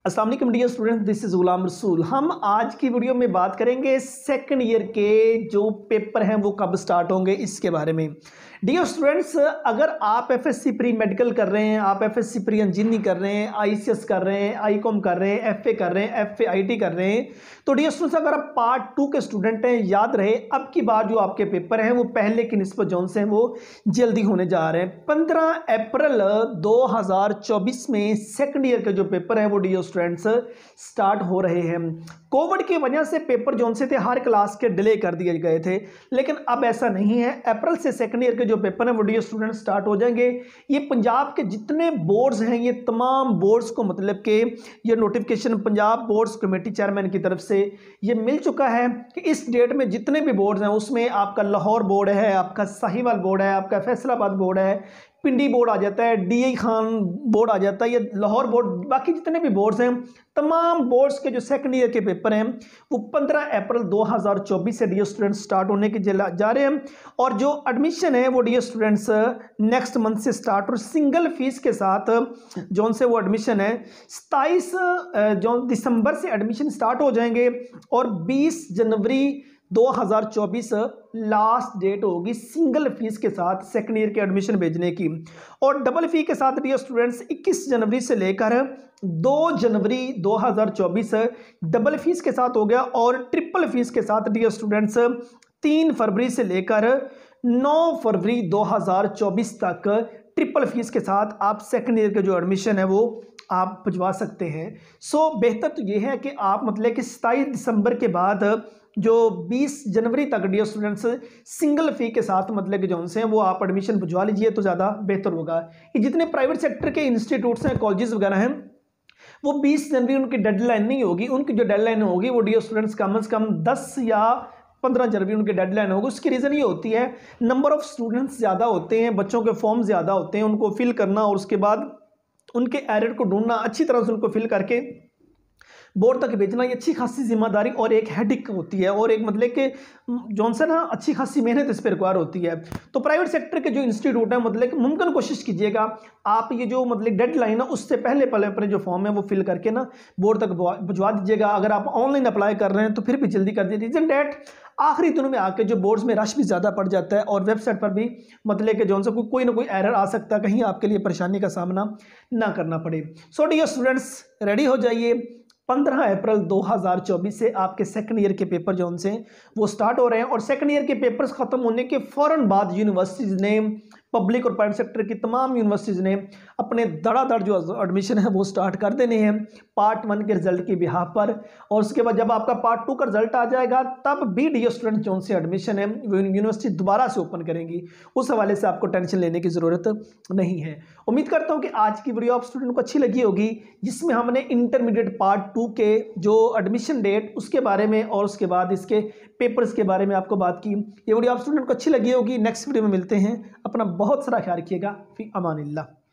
अस्सलाम वालेकुम dear student, this is Ghulam Rasool. हम आज की वीडियो में बात करेंगे सेकंड ईयर के जो पेपर हैं वो कब स्टार्ट होंगे इसके बारे में। डियर स्टूडेंट्स, अगर आप एफएससी प्री मेडिकल कर रहे हैं, आप एफएससी प्री इंजीनियरिंग कर रहे हैं, आईसीएस कर रहे हैं, आईकॉम कर रहे हैं, एफए कर रहे हैं, एफए आईटी कर रहे हैं, तो डियर स्टूडेंट्स अगर आप पार्ट 2 के स्टूडेंट हैं, याद रहे अब की बार जो आपके पेपर हैं वो पहले की निस्बत जौन से हैं वो जल्दी होने जा रहे हैं। 15 अप्रैल 2024 में सेकंड ईयर के जो पेपर हैं वो डियर स्टूडेंट्स स्टार्ट हो रहे हैं। कोविड की वजह से पेपर जौन से थे हर क्लास के डिले कर दिए गए थे, लेकिन अब ऐसा नहीं है। अप्रैल से सेकंड ईयर के जो पेपर हैं वो डियर स्टूडेंट्स स्टार्ट हो जाएंगे। ये पंजाब के जितने बोर्ड्स हैं, ये तमाम बोर्ड्स को मतलब कि ये notification Punjab boards committee chairman की तरफ से ये मिल चुका है कि इस डेट में जितने भी बोर्ड्स हैं उसमें आपका लाहौर बोर्ड है, आपका साहिवाल बोर्ड है, आपका फैसलाबाद बोर्ड है, पिंडी बोर्ड आ जाता है, डीआई खान बोर्ड आ जाता है, ये लाहौर बोर्ड, बाकी जितने भी बोर्ड्स हैं तमाम बोर्ड्स के जो सेकंड ईयर के पेपर हैं वो 15 अप्रैल 2024 से डियर स्टूडेंट्स स्टार्ट होने के जा रहे हैं। और जो एडमिशन है वो डियर स्टूडेंट्स नेक्स्ट मंथ से स्टार्ट और सिंगल फीस के साथ जौन से वो एडमिशन है 27 जो दिसंबर से एडमिशन स्टार्ट हो जाएंगे और 20 जनवरी 2024 लास्ट डेट होगी सिंगल फीस के साथ सेकंड ईयर के एडमिशन भेजने की। और डबल फी के साथ डियर स्टूडेंट्स 21 जनवरी से लेकर 2 जनवरी 2024 डबल फीस के साथ हो गया और ट्रिपल फीस के साथ डियर स्टूडेंट्स 3 फरवरी से लेकर 9 फरवरी 2024 तक ट्रिपल फीस के साथ आप सेकंड ईयर के जो एडमिशन है वो आप भिजवा सकते हैं। सो बेहतर तो ये है कि आप मतलब कि 27 दिसंबर के बाद जो 20 जनवरी तक डियर स्टूडेंट्स सिंगल फी के साथ मतलब कि जो से हैं वो आप एडमिशन भिजवा लीजिए तो ज़्यादा बेहतर होगा। ये जितने प्राइवेट सेक्टर के इंस्टीट्यूट्स हैं, कॉलेजेस वगैरह हैं, वो 20 जनवरी उनकी डेडलाइन नहीं होगी। उनकी जो डेडलाइन होगी वो डियर स्टूडेंट्स कम से कम 10 या 15 जनवरी उनकी डेडलाइन होगी। उसकी रीज़न ये होती है नंबर ऑफ़ स्टूडेंट्स ज़्यादा होते हैं, बच्चों के फॉर्म ज़्यादा होते हैं, उनको फिल करना और उसके बाद उनके एरर को ढूंढना, अच्छी तरह से उनको फिल करके बोर्ड तक भेजना, ये अच्छी खासी जिम्मेदारी और एक हेडिक होती है और एक मतलब कि जौन सा ना अच्छी खासी मेहनत इस पर रिक्वायर होती है। तो प्राइवेट सेक्टर के जो इंस्टीट्यूट है मतलब कि मुमकिन कोशिश कीजिएगा आप ये जो मतलब डेडलाइन है उससे पहले अपने जो फॉर्म है वो फिल करके ना बोर्ड तक भिजवा दीजिएगा। अगर आप ऑनलाइन अप्लाई कर रहे हैं तो फिर भी जल्दी कर दीजिए। रीजन डेट आखिरी दिनों में आके जो बोर्ड्स में रश भी ज़्यादा पड़ जाता है और वेबसाइट पर भी मतलब कि जौन सा कोई ना कोई एरर आ सकता है, कहीं आपके लिए परेशानी का सामना ना करना पड़े। सो डियर स्टूडेंट्स रेडी हो जाइए। 15 अप्रैल 2024 से आपके सेकंड ईयर के पेपर जो उनसे वो स्टार्ट हो रहे हैं और सेकंड ईयर के पेपर्स खत्म होने के फ़ौरन बाद यूनिवर्सिटीज़ ने, पब्लिक और प्राइवेट सेक्टर की तमाम यूनिवर्सिटीज़ ने अपने धड़ाधड़ जो एडमिशन है वो स्टार्ट कर देने हैं पार्ट 1 के रिजल्ट की बिहाफ पर। और उसके बाद जब आपका पार्ट 2 का रिजल्ट आ जाएगा तब भी डियर स्टूडेंट जो से एडमिशन है वो यूनिवर्सिटी दोबारा से ओपन करेंगी। उस हवाले से आपको टेंशन लेने की ज़रूरत नहीं है। उम्मीद करता हूँ कि आज की वीडियो आप स्टूडेंट को अच्छी लगी होगी, जिसमें हमने इंटरमीडिएट पार्ट 2 के जो एडमिशन डेट उसके बारे में और उसके बाद इसके पेपर्स के बारे में आपको बात की। ये वीडियो आप स्टूडेंट को अच्छी लगी होगी। नेक्स्ट वीडियो में मिलते हैं। अपना बहुत सारा ख्याल रखिएगा। फी अमानिल्लाह।